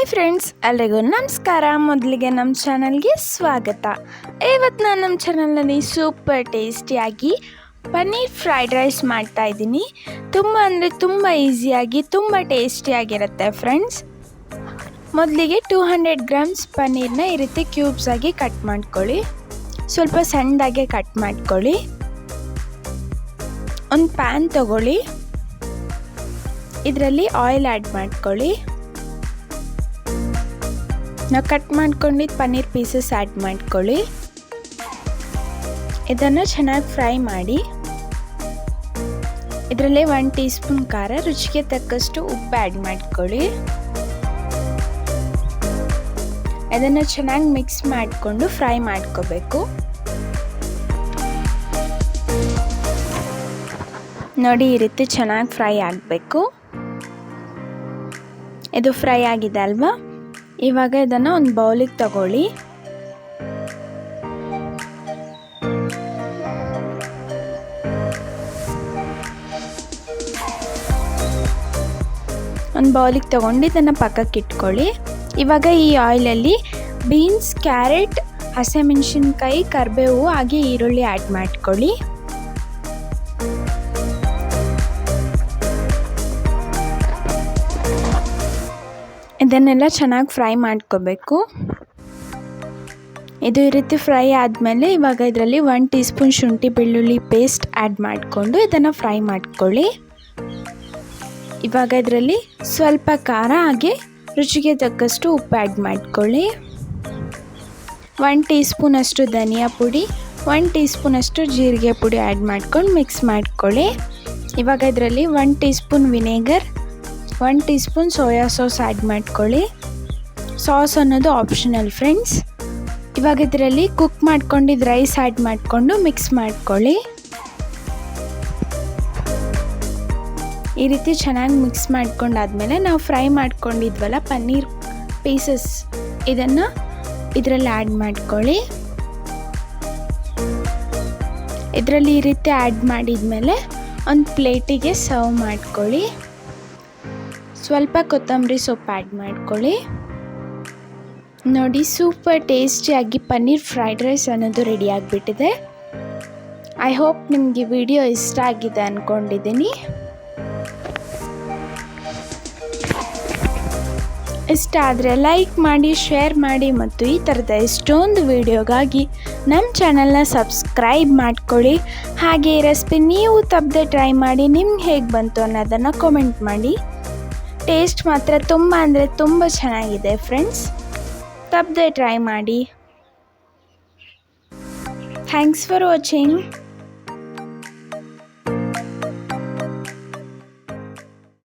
Hi friends, ಎಲ್ಲರಿಗೂ ನಮಸ್ಕಾರ. ಮೊದಲಿಗೆ ನಮ್ಮ ಚಾನಲ್ಗೆ ಸ್ವಾಗತ. ಇವತ್ತು ನಾನು ನಮ್ಮ ಚಾನಲ್ನಲ್ಲಿ ಸೂಪರ್ ಟೇಸ್ಟಿಯಾಗಿ ಪನ್ನೀರ್ ಫ್ರೈಡ್ ರೈಸ್ ಮಾಡ್ತಾಯಿದ್ದೀನಿ. ತುಂಬ ಅಂದರೆ ತುಂಬ ಈಸಿಯಾಗಿ ತುಂಬ ಟೇಸ್ಟಿಯಾಗಿರುತ್ತೆ ಫ್ರೆಂಡ್ಸ್. ಮೊದಲಿಗೆ 200 ಗ್ರಾಮ್ಸ್ ಪನ್ನೀರನ್ನ ಈ ರೀತಿ ಕ್ಯೂಬ್ಸ್ ಆಗಿ ಕಟ್ ಮಾಡ್ಕೊಳ್ಳಿ. ಸ್ವಲ್ಪ ಸಣ್ಣದಾಗೆ ಕಟ್ ಮಾಡ್ಕೊಳ್ಳಿ. ಒಂದು ಪ್ಯಾನ್ ತಗೊಳ್ಳಿ, ಇದರಲ್ಲಿ ಆಯಿಲ್ ಆ್ಯಡ್ ಮಾಡ್ಕೊಳ್ಳಿ. ನಾವು ಕಟ್ ಮಾಡ್ಕೊಂಡಿದ್ದು ಪನ್ನೀರ್ ಪೀಸಸ್ ಆ್ಯಡ್ ಮಾಡ್ಕೊಳ್ಳಿ. ಇದನ್ನು ಚೆನ್ನಾಗಿ ಫ್ರೈ ಮಾಡಿ. ಇದರಲ್ಲೇ 1 ಟೀ ಸ್ಪೂನ್ ಖಾರ, ರುಚಿಗೆ ತಕ್ಕಷ್ಟು ಉಪ್ಪು ಆ್ಯಡ್ ಮಾಡ್ಕೊಳ್ಳಿ. ಇದನ್ನು ಚೆನ್ನಾಗಿ ಮಿಕ್ಸ್ ಮಾಡಿಕೊಂಡು ಫ್ರೈ ಮಾಡ್ಕೋಬೇಕು. ನೋಡಿ, ಈ ರೀತಿ ಚೆನ್ನಾಗಿ ಫ್ರೈ ಆಗಬೇಕು. ಇದು ಫ್ರೈ ಆಗಿದೆ ಅಲ್ವಾ? ಇವಾಗ ಇದನ್ನು ಒಂದು ಬೌಲಿಗೆ ತಗೊಳ್ಳಿ. ಒಂದು ಬೌಲಿಗೆ ತಗೊಂಡು ಇದನ್ನು ಪಕ್ಕಕ್ಕೆ ಇಟ್ಕೊಳ್ಳಿ. ಇವಾಗ ಈ ಆಯಿಲಲ್ಲಿ ಬೀನ್ಸ್, ಕ್ಯಾರೆಟ್, ಹಸಿಮೆಣಸಿನ್ಕಾಯಿ, ಕರಿಬೇವು ಹಾಗೆ ಈರುಳ್ಳಿ ಆ್ಯಡ್ ಮಾಡ್ಕೊಳ್ಳಿ. ಇದನ್ನೆಲ್ಲ ಚೆನ್ನಾಗಿ ಫ್ರೈ ಮಾಡ್ಕೋಬೇಕು. ಇದು ಈ ರೀತಿ ಫ್ರೈ ಆದಮೇಲೆ ಇವಾಗ ಇದರಲ್ಲಿ 1 ಟೀ ಸ್ಪೂನ್ ಶುಂಠಿ ಬೆಳ್ಳುಳ್ಳಿ ಪೇಸ್ಟ್ ಆ್ಯಡ್ ಮಾಡಿಕೊಂಡು ಇದನ್ನು ಫ್ರೈ ಮಾಡ್ಕೊಳ್ಳಿ. ಇವಾಗ ಇದರಲ್ಲಿ ಸ್ವಲ್ಪ ಖಾರ ಹಾಗೆ ರುಚಿಗೆ ತಕ್ಕಷ್ಟು ಉಪ್ಪು ಆ್ಯಡ್ ಮಾಡ್ಕೊಳ್ಳಿ. 1 ಟೀ ಸ್ಪೂನಷ್ಟು ಧನಿಯಾ ಪುಡಿ, 1 ಟೀ ಸ್ಪೂನಷ್ಟು ಜೀರಿಗೆ ಪುಡಿ ಆ್ಯಡ್ ಮಾಡ್ಕೊಂಡು ಮಿಕ್ಸ್ ಮಾಡ್ಕೊಳ್ಳಿ. ಇವಾಗ ಇದರಲ್ಲಿ 1 tea spoon vinegar, 1 tea spoon soya sauce add ಮಾಡ್ಕೊಳ್ಳಿ. ಸಾಸ್ ಅನ್ನೋದು ಆಪ್ಷನಲ್ ಫ್ರೆಂಡ್ಸ್. ಇವಾಗ ಇದರಲ್ಲಿ ಕುಕ್ ಮಾಡ್ಕೊಂಡಿದ್ದು ರೈಸ್ ಆ್ಯಡ್ ಮಾಡಿಕೊಂಡು ಮಿಕ್ಸ್ ಮಾಡ್ಕೊಳ್ಳಿ. ಈ ರೀತಿ ಚೆನ್ನಾಗಿ ಮಿಕ್ಸ್ ಮಾಡ್ಕೊಂಡಾದ್ಮೇಲೆ ನಾವು ಫ್ರೈ ಮಾಡ್ಕೊಂಡಿದ್ವಲ್ಲ ಪನ್ನೀರ್ ಪೀಸಸ್, ಇದನ್ನು ಇದರಲ್ಲಿ ಆ್ಯಡ್ ಮಾಡ್ಕೊಳ್ಳಿ. ಇದರಲ್ಲಿ ಈ ರೀತಿ ಆ್ಯಡ್ ಮಾಡಿದ್ಮೇಲೆ ಒಂದು ಪ್ಲೇಟಿಗೆ ಸರ್ವ್ ಮಾಡ್ಕೊಳ್ಳಿ. ಸ್ವಲ್ಪ ಕೊತ್ತಂಬರಿ ಸೊಪ್ಪು ಆ್ಯಡ್ ಮಾಡ್ಕೊಳ್ಳಿ. ನೋಡಿ, ಸೂಪರ್ ಟೇಸ್ಟಿಯಾಗಿ ಪನ್ನೀರ್ ಫ್ರೈಡ್ ರೈಸ್ ಅನ್ನೋದು ರೆಡಿ ಆಗಿಬಿಟ್ಟಿದೆ. ಐ ಹೋಪ್ ನಿಮಗೆ ವಿಡಿಯೋ ಇಷ್ಟ ಆಗಿದೆ ಅಂದ್ಕೊಂಡಿದ್ದೀನಿ. ಇಷ್ಟ ಆದರೆ ಲೈಕ್ ಮಾಡಿ, ಶೇರ್ ಮಾಡಿ ಮತ್ತು ಈ ಥರದ ಎಷ್ಟೊಂದು ವಿಡಿಯೋಗಾಗಿ ನಮ್ಮ ಚಾನಲ್ನ ಸಬ್ಸ್ಕ್ರೈಬ್ ಮಾಡ್ಕೊಳ್ಳಿ. ಹಾಗೆ ಈ ರೆಸಿಪಿ ನೀವು ತಪ್ಪದೆ ಟ್ರೈ ಮಾಡಿ ನಿಮ್ಗೆ ಹೇಗೆ ಬಂತು ಅನ್ನೋದನ್ನು ಕಾಮೆಂಟ್ ಮಾಡಿ. ಟೇಸ್ಟ್ ಮಾತ್ರ ತುಂಬ ಅಂದರೆ ತುಂಬ ಚೆನ್ನಾಗಿದೆ ಫ್ರೆಂಡ್ಸ್. ತಪ್ಪದೆ ಟ್ರೈ ಮಾಡಿ. Thanks for watching.